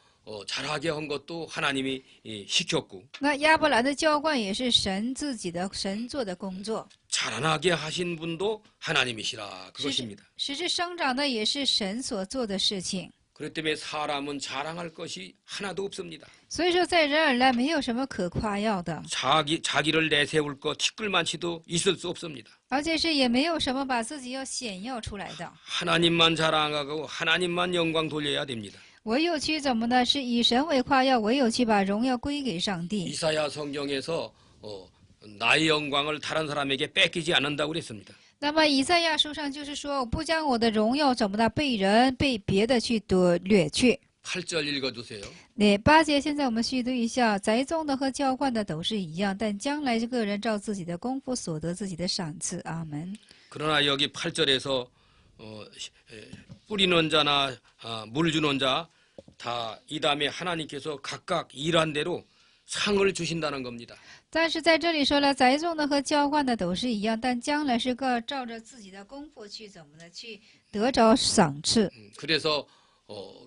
자라게 한 것도 하나님이 시켰고 那亚伯兰的浇灌也是神自己的神做的工作， 자라나게 하신 분도 하나님이시라 그것입니다. 使之生长的也是神所做的事情。 그렇기 때문에 사람은 자랑할 것이 하나도 없습니다. 所以说，在人而来没有什么可夸耀的， 자기를 내세울 것 티끌만치도 있을 수 없습니다. 而且是也没有什么把自己要显耀出来的。 하나님만 자랑하고 하나님만 영광 돌려야 됩니다. 唯有去怎么呢？是以神为夸耀，唯有去把荣耀归给上帝。 이사야 성경에서 나의 영광을 다른 사람에게 뺏기지 않는다고 그랬습니다. 那么以赛亚书上就是说，我不将我的荣耀怎么的被别的去掠去。 8절 읽어주세요. 对，8节现在我们续读一下，栽种的和浇灌的都是一样，但将来这个人照自己的功夫所得自己的赏赐。阿门。 그러나 여기 8절에서 뿌리는 자나 물 주는 자 다 이 다음에 하나님께서 각각 일한 대로 상을 주신다는 겁니다. 但是在这里说了，栽种的和浇灌的都是一样，但将来是各照着自己的功夫去怎么的去得着赏赐。 그래서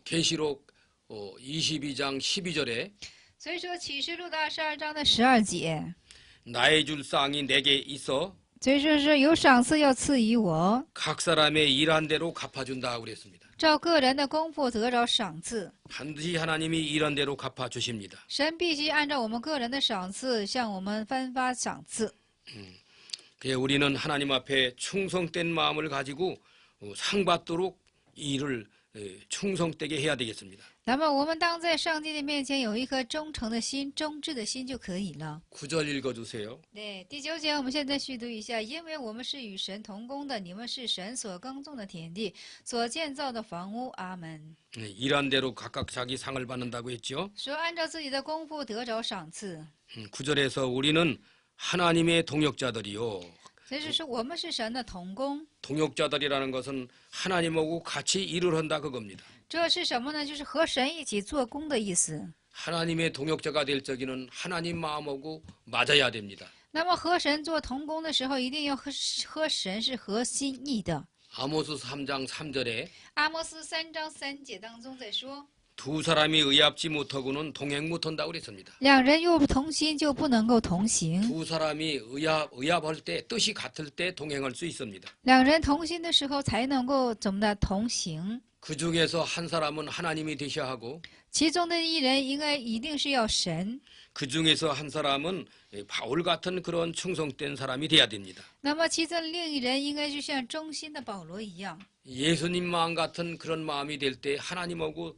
계시록 22장 12절에 所以说启示录的22章的12节， 나의 줄 쌍이 내게 있어 所以说是有赏赐要赐予我， 각 사람의 일한 대로 갚아준다고 그랬습니다. 照个人的功夫得着赏赐。 반드시 하나님이 일한 대로 갚아주십니다. 神必须按照我们个人的赏赐向我们颁发赏赐。 그래 우리는 하나님 앞에 충성된 마음을 가지고 상 받도록 일을 충성되게 해야 되겠습니다. 那么我们当在上帝的面前有一颗忠诚的心、忠志的心就可以了。 9절 읽어주세요. 对，第9节我们现在续读一下，因为我们是与神同工的，你们是神所耕种的田地，所建造的房屋。阿门。 일한 대로 각각 자기 상을 받는다고 했죠. 说按照自己的功夫得着赏赐， 9절에서 우리는 하나님의 동역자들이요. 所以说我们是神的同工。 동역자들이라는 것은 하나님하고 같이 일을 한다 그겁니다. 这是什么呢？就是和神一起做工的意思。 하나님의 동역자가 될 적에는 하나님 마음하고 맞아야 됩니다. 那么和神做同工的时候，一定要和神是合心意的。 아모스 3장 3절에 阿摩斯3章3节当中在说， 두 사람이 의합지 못하고는 동행 못한다고 그랬습니다. 两人又不同心，就不能够同行。 두 사람이 의합할 때 뜻이 같을 때 동행할 수 있습니다. 两人同心的时候，才能够怎么的同行。 그 중에서 한 사람은 하나님이 되셔야 하고 其中的一人一定是要神， 그 중에서 한 사람은 바울 같은 그런 충성된 사람이 돼야 됩니다. 那么其中另一人应该就像忠心的保罗一样。 예수님 마음 같은 그런 마음이 될 때 하나님하고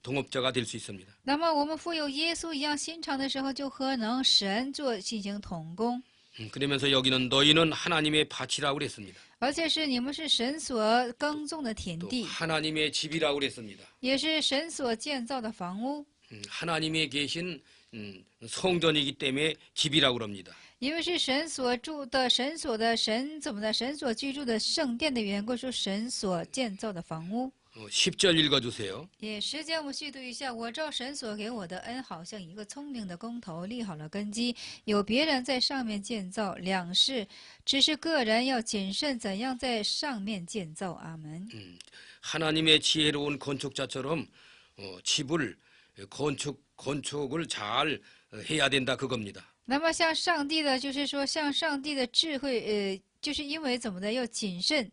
동업자가 될 수 있습니다. 那么我们富有耶稣一样心肠的时候，就和能神进行同工， 그러면서 여기는 너희는 하나님의 밭이라고 그랬습니다. 而且是你们是神所耕种的田 또 地， 하나님의 집이라고 그랬습니다. 也是神所建造的房屋。 하나님의 계신 성전이기 때문에 집이라고 그럽니다. 因为是神所住的、神所居住的圣殿的缘故，说神所建造的房屋。 10절 읽어주세요. 也时间我们续读一下，我照神所给我的恩，好像一个聪明的工头，立好了根基，有别人在上面建造，两是只是个人要谨慎怎样在上面建造。阿门。 하나님의 지혜로운 건축자처럼 집을 건축을 잘 해야 된다 그겁니다. 那么像上帝的，就是说像上帝的智慧，就是因为怎么的要谨慎，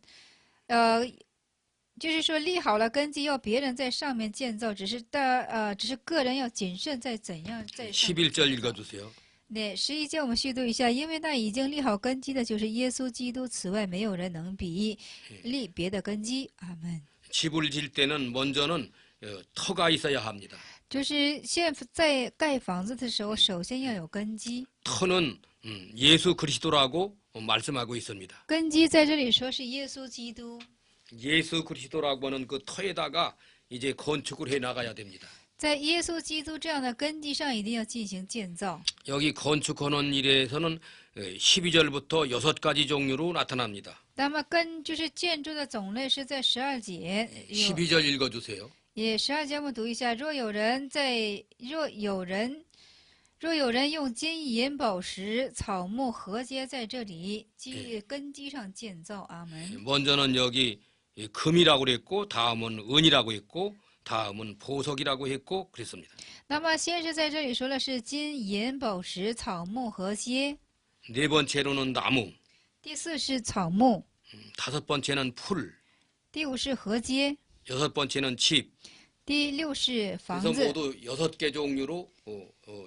就是说立好了根基，要别人在上面建造，只是个人要谨慎在怎样在上面 11절 읽어주세요. 那11节我们续读一下，因为那已经立好根基的，就是耶稣基督，此外没有人能比立别的根基。阿门。 집을 질 때는 먼저는 터가 있어야 합니다. 就是现在盖房子的时候，首先要有根基。 터는 예수 그리스도라고 말씀하고 있습니다. 根基在这里说是耶稣基督。 예수 그리스도라고 하는 그 터에다가 이제 건축을 해 나가야 됩니다. 在耶稣基督这样的根基上，一定要进行建造。 여기 건축하는 일에서는 12절부터 6가지 종류로 나타납니다. 那么就是建筑的种类是在12节。 12절 읽어주세요. 也12节我们读一下，若有人用金银宝石草木禾秸在这里根基上建造。阿门。 먼저는 여기 금이라고 그랬고 다음은 은이라고 했고 다음은 보석이라고 했고 그랬습니다. 那么先是在这里说的是金银宝石草木禾秸， 네 번째로는 나무, 第四是草木， 다섯 번째는 풀, 第五是禾秸， 여섯 번째는 집. 第六是房 그래서 子， 모두 6개 종류로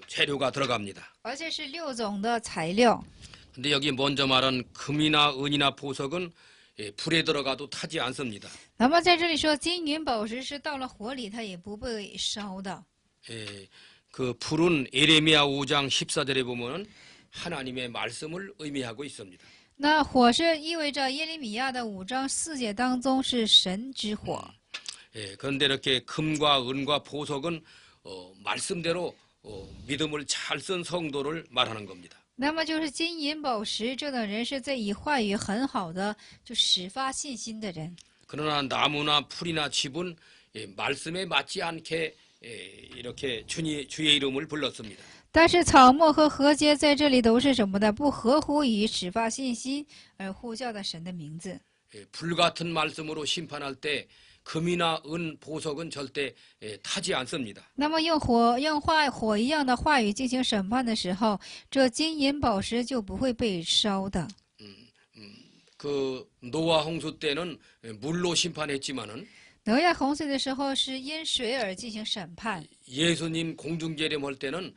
재료가 들어갑니다. 而且是6种的材料。 근데 여기 먼저 말한 금이나 은이나 보석은 불에 들어가도 타지 않습니다. 那么在这里说金银宝石是到了火里它也不被烧的。 그 불은 에레미야 5장 14절에 보면은 하나님의 말씀을 의미하고 있습니다. 那火是意味着耶利米亚的5章4节当中是神之火。 그런데 이렇게 금과 은과 보석은 말씀대로 믿음을 잘 쓴 성도를 말하는 겁니다. 那么就是金银宝石这等人是在以话语很好的就始发信心的人。 그러나 나무나 풀이나 집은 말씀에 맞지 않게 이렇게 주의 이름을 불렀습니다. 但是草木和禾秸在这里都是什么的？不合乎于始发信心而呼叫的神的名字。 불같은 말씀으로 심판할 때 금이나 은, 보석은 절대 타지 않습니다. 那么用火一样的话语进行审判的时候，这金银宝石就不会被烧的。 그 노아 홍수 때는 물로 심판했지만은 挪亚洪水的时候是因水而进行审判， 예수님 공중재림할 때는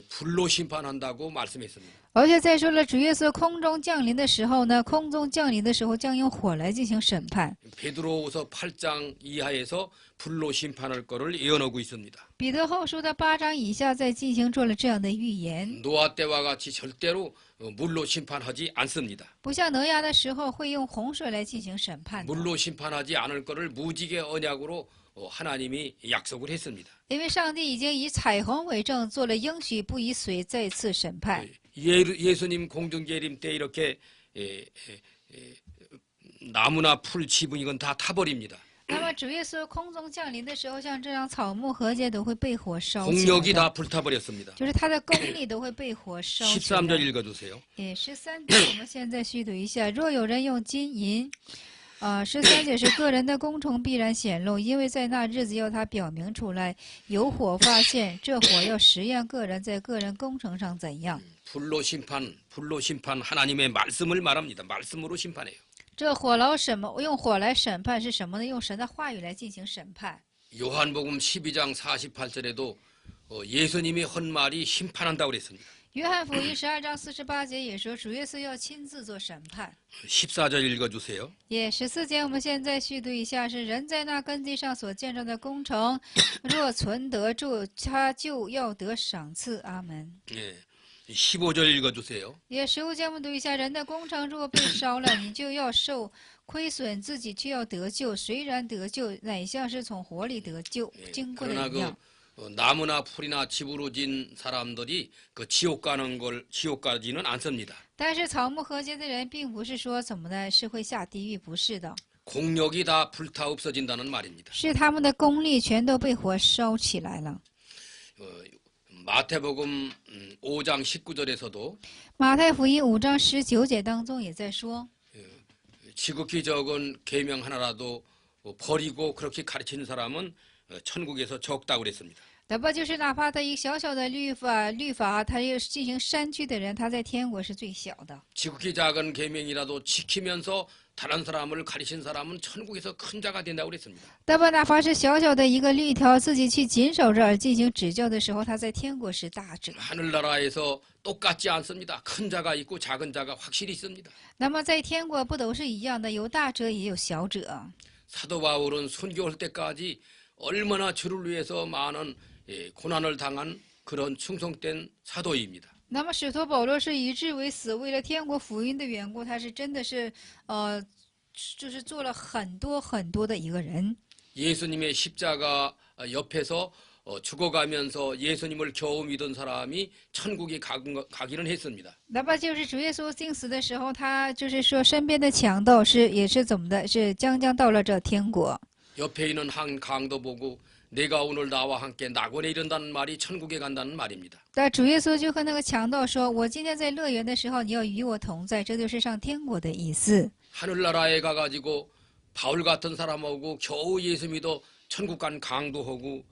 불로 심판한다고 말씀했습니다. 而且再说了，主耶稣空中降临的时候呢，空中降临的时候将用火来进行审判。 베드로후서 8장 이하에서 불로 심판할 거를 예언하고 있습니다. 彼得后书的8章以下在进行做了这样的预言， 노아 때와 같이 절대로 물로 심판하지 않습니다. 不像挪亚的时候会用洪水来进行审判的， 물로 심판하지 않을 거를 무지개 언약으로 하나님이 약속을 했습니다. 因为上帝已经以彩虹为证，做了应许，不以水再次审判。 예수님 공중재림 때 이렇게 나무나 풀, 지붕 이건 다 타버립니다. 那么主耶稣空中降临的时候，像这样草木禾秸都会被火烧起来 공력이 的， 다 불타버렸습니다. 就是他的功力都会被火烧起 13절 来。 읽어주세요. 也13节，我们现在续读一下：若有人用金银，13节是个人的工程必然显露，因为在那日子要他表明出来，有火发现，这火要实验个人在个人工程上怎样。 불로 심판 하나님의 말씀을 말합니다. 말씀으로 심판해요. 这用火来审判是什么呢？用神的话语来进行审判。 요한복음 12장 48절에도 예수님이 한 말이 심판한다고 그랬습니다. 约翰福音12章48节也说，主耶稣要亲自做审判。 14절 읽어주세요. 也14节，我们现在续读一下：是人在那根基上所建造的工程，若存得住，他就要得赏赐。阿门。 예, 15절 읽어주세요. 也15节，我们读一下：人的工程若被烧了，你就要受亏损，自己却要得救。虽然得救，乃像是从火里得救，经过的 그러나 一样。 나무나 풀이나 집으로 진 사람들이 그 지옥 가지는 않습니다. 但是草木合结的人，并不是说怎么的，是会下地狱，不是的， 공력이 다 불타 없어진다는 말입니다. 是他们的功力全都被火烧起来了。 마태복음 5장 19절에서도 马太福音5章19节当中也在说， 지극히 적은 계명 하나라도 버리고 그렇게 가르치는 사람은 천국에서 적다고 그랬습니다. 那不就是哪怕他一个小小的律法，他又进行删去的人，他在天国是最小的。 지극히 작은 계명이라도 지키면서 다른 사람을 가르친 사람은 천국에서 큰 자가 된다고 그랬습니다. 那么哪怕是小小的一个律条，自己去谨守着而进行指教的时候，他在天国是大者。 하늘나라에서 똑같지 않습니다. 큰 자가 있고 작은 자가 확실히 있습니다. 那么在天国不都是一样的，有大者也有小者。 사도 바울은 순교할 때까지 얼마나 주를 위해서 많은 고난을 당한 그런 충성된 사도입니다. 那么使徒保罗是以至为死，为了天国福音的缘故，他是真的是就是做了很多很多的一个人。 예수님의 십자가 옆에서 죽어가면서 예수님을 겨우 믿은 사람이 천국에 가기는 했습니다. 那么就是主耶稣钉死的时候，他就是说身边的强盗也是怎么的，是将到了这天国。 옆에 있는 한 강도 보고 내가 오늘 나와 함께 낙원에 이른다는 말이 천국에 간다는 말입니다. 但主耶稣就和那个强盗说：“我今天在乐园的时候，你要与我同在。”这就是上天国的意思。 하늘나라에 가가지고 바울 같은 사람하고 겨우 예수 믿어 천국 간 강도하고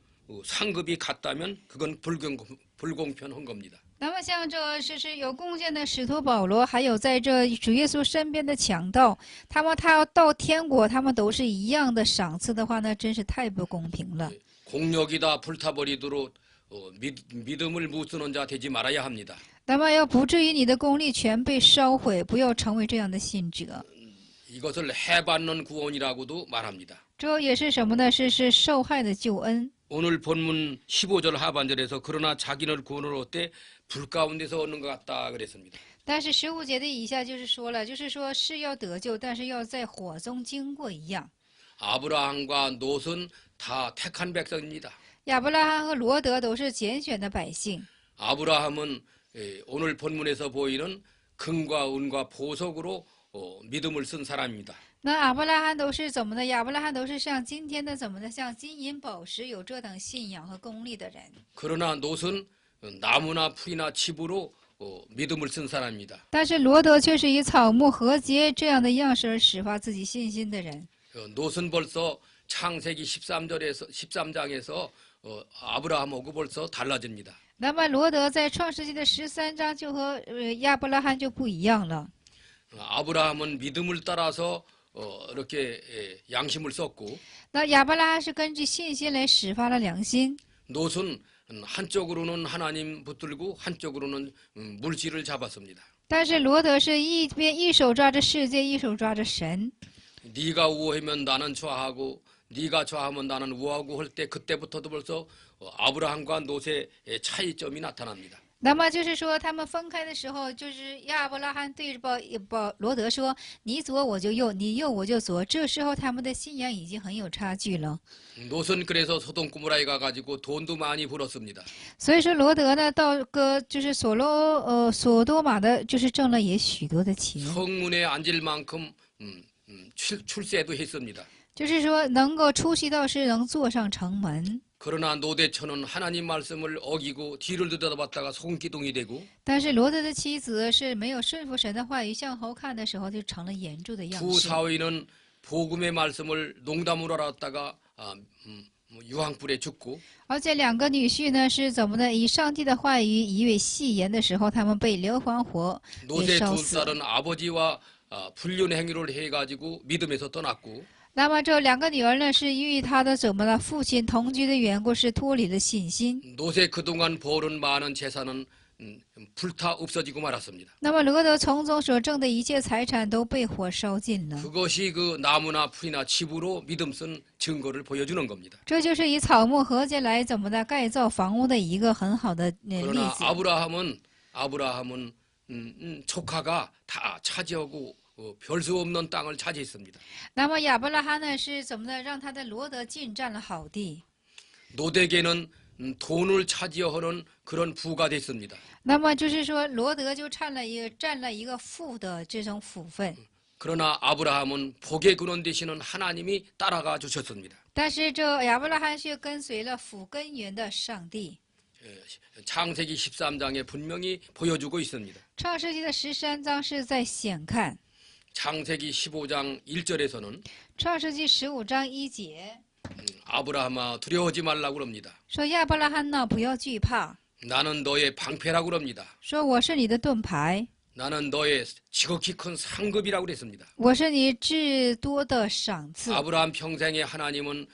상급이 같다면 그건 불공평한 겁니다. 那么像这是有贡献的使徒保罗，还有在这主耶稣身边的强盗，他要到天国，他们都是一样的赏赐的话，那真是太不公平了。 공력이 다 불타버리도록 믿음을 무쓰는 자 되지 말아야 합니다. 那么要不至于你的功力全被烧毁，不要成为这样的信者。 이것을 해받는 구원이라고도 말합니다. 这也是什么呢？是受害的救恩。 오늘 본문 15절 하반절에서 그러나 자기를 구원을 얻되 불 가운데서 얻는 것 같다 그랬습니다. 但是15节的以下就是说了，就是说是要得救，但是要在火中经过一样。 아브라함과 롯은 다 택한 백성입니다. 亚伯拉罕和罗德都是拣选的百姓。 아브라함은 오늘 본문에서 보이는 금과 은과 보석으로 믿음을 쓴 사람입니다. 那亚伯拉罕都是怎么的？亚伯拉罕都是像今天的怎么的？像金银宝石有这等信仰和功力的人。 그러나 롯은 나무나 풀이나 칩으로 믿음을 쓴 사람입니다. 但是罗德却是以草木合结这样的样式而始发自己信心的人。 롯은 벌써 창세기 13장에서 아브라함하고 벌써 달라집니다. 那么罗德在创世纪的13章就和亚伯拉罕就不一样了。 아브라함은 믿음을 따라서 이렇게 양심을 썼고 那亚伯拉罕是根据信心来始发了良心。 롯은 한쪽으로는 하나님 붙들고 한쪽으로는 물질을 잡았습니다. 但是罗德是一手抓着世界，一手抓着神。 네가 우호하면 나는 좌하고 네가 좌하면 나는 우하고 할 때 그때부터도 벌써 아브라함과 롯의 차이점이 나타납니다. 那么就是说，他们分开的时候，就是亚伯拉罕对罗德说：“你左我就右，你右我就左。”这时候他们的信仰已经很有差距了。 롯은 그래서 소돔 고모라에 가가지고 돈도 많이 벌었습니다. 所以说，罗德呢，到就是索多玛的，就是挣了也许多的钱。 성문에 앉을 만큼 출세도 했습니다. 就是说，能够出席到是能坐上城门。 그러나 노대처는 하나님 말씀을 어기고 뒤를 들여다봤다가 손기둥이 되고 但是罗德的妻子是没有顺服神的话语，向后看的时候就成了眼柱的样 두 式。 사위는 복음의 말씀을 농담으로 알았다가 유황불에 죽고 而且两个女婿呢是怎么的？以上帝的话语以为戏言的时候，他们被硫磺火给 노대 烧 두 死。 딸은 아버지와 불륜 행위를 해가지고 믿음에서 떠났고 那么这两个女儿呢，是因为她的怎么了？父亲同居的缘故，是脱离了信心。 노세 그동안 벌은 많은 재산은 불타 없어지고 말았습니다. 那么罗德从中所挣的一切财产都被火烧尽了。 그것이 그 나무나 풀이나 집으로 믿음 쓴 증거를 보여주는 겁니다. 这就是以草木禾秸来怎么的盖造房屋的一个很好的例 그러나 子。 아브라함은 조카가 다 차지하고 별 수 없는 땅을 차지했습니다. 那么亚伯拉罕呢是怎么的让他的罗德进占了好地？ 노덱에는 돈을 차지하는 그런 부가 됐습니다. 那么就是说罗德就占了一个富的这种福分。 그러나 아브라함은 복의 근원 되시는 하나님이 따라가 주셨습니다. 但是这亚伯拉罕却跟随了福根源的上帝。 창세기 13장에 분명히 보여주고 있습니다. 创世纪的13章是在显看， 창세기 15장 1절에서는 创世纪15章1节 아브라함아 두려워하지 말라고 그럽니다. 说亚伯拉罕呢不要惧怕， 나는 너의 방패라고 그럽니다. 说我是你的盾牌， 나는 너의 지극히 큰 상급이라고 그랬습니다. 我是你至多的赏赐。 아브라함 평생에 하나님은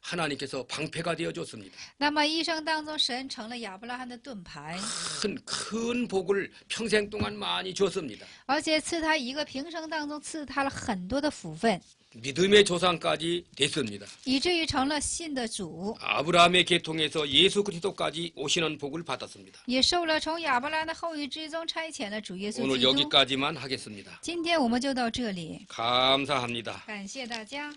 하나님께서 방패가 되어 줬습니다. 那么一生当中，神成了亚伯拉罕的盾牌， 큰 복을 평생 동안 많이 줬습니다. 而且赐他一个平生当中赐他了很多的福分， 믿음의 조상까지 됐습니다. 以至于成了信的主， 아브라함의 계통에서 예수 그리스도까지 오시는 복을 받았습니다. 也受了从亚伯拉罕的后裔之中差遣的主耶稣 오늘 基督。 여기까지만 하겠습니다. 今天我们就到这里， 감사합니다. 感谢大家。